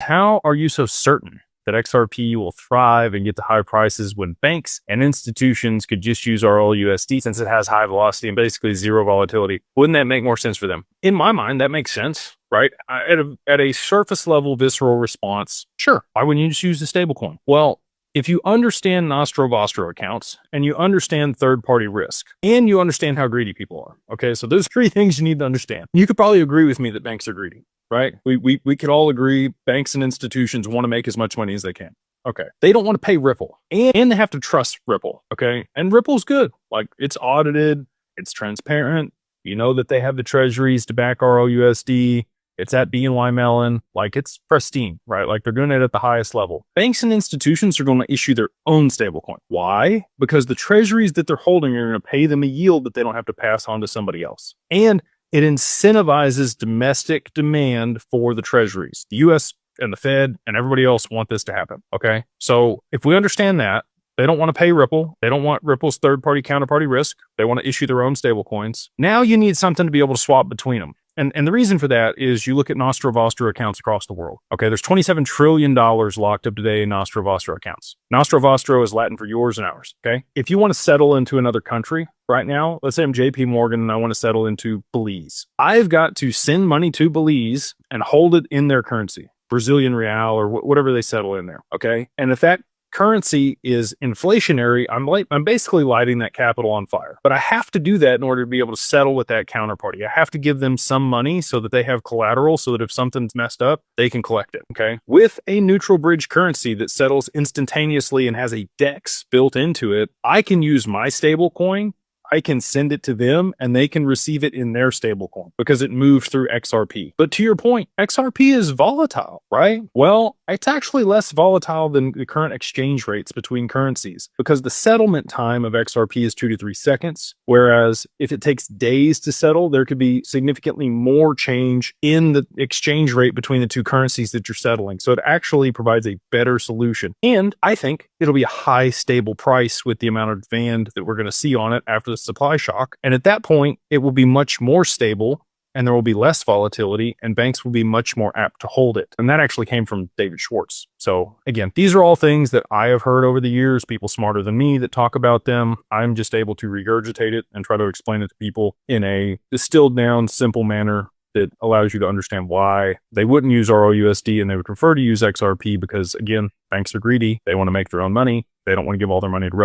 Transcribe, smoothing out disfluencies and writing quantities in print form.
how are you so certain that XRP will thrive and get to high prices when banks and institutions could just use RLUSD since it has high velocity and basically zero volatility? Wouldn't that make more sense for them? In my mind, that makes sense, right? At a surface level visceral response, sure. Why wouldn't you just use the stablecoin? Well, if you understand Nostro-Vostro accounts and you understand third-party risk and you understand how greedy people are, okay? So those 3 things you need to understand. You could probably agree with me that banks are greedy, right? We could all agree banks and institutions want to make as much money as they can. Okay. They don't want to pay Ripple and they have to trust Ripple, okay? And Ripple's good. Like, it's audited, it's transparent. You know that they have the treasuries to back RLUSD. It's at BNY Mellon, like it's pristine, right? Like they're doing it at the highest level. Banks and institutions are going to issue their own stablecoin. Why? Because the treasuries that they're holding are going to pay them a yield that they don't have to pass on to somebody else. And it incentivizes domestic demand for the treasuries. The US and the Fed and everybody else want this to happen, okay? So if we understand that, they don't want to pay Ripple. They don't want Ripple's third-party counterparty risk. They want to issue their own stablecoins. Now you need something to be able to swap between them. And the reason for that is you look at Nostro-Vostro accounts across the world. Okay, there's $27 trillion locked up today in Nostro-Vostro accounts. Nostro-Vostro is Latin for yours and ours, okay? If you want to settle into another country right now, let's say I'm JP Morgan and I want to settle into Belize. I've got to send money to Belize and hold it in their currency, Brazilian real or whatever they settle in there, okay? And if that currency is inflationary, I'm basically lighting that capital on fire. But I have to do that in order to be able to settle with that counterparty. I have to give them some money so that they have collateral so that if something's messed up, they can collect it, okay? With a neutral bridge currency that settles instantaneously and has a DEX built into it, I can use my stable coin, I can send it to them and they can receive it in their stablecoin because it moved through XRP. But to your point, XRP is volatile, right? Well, it's actually less volatile than the current exchange rates between currencies because the settlement time of XRP is 2 to 3 seconds. Whereas if it takes days to settle, there could be significantly more change in the exchange rate between the 2 currencies that you're settling. So it actually provides a better solution. And I think it'll be a high stable price with the amount of demand that we're going to see on it after the supply shock. And at that point, it will be much more stable and there will be less volatility and banks will be much more apt to hold it. And that actually came from David Schwartz. So again, these are all things that I have heard over the years, people smarter than me that talk about them. I'm just able to regurgitate it and try to explain it to people in a distilled down, simple manner that allows you to understand why they wouldn't use RLUSD and they would prefer to use XRP because, again, banks are greedy. They want to make their own money. They don't want to give all their money to Ripple.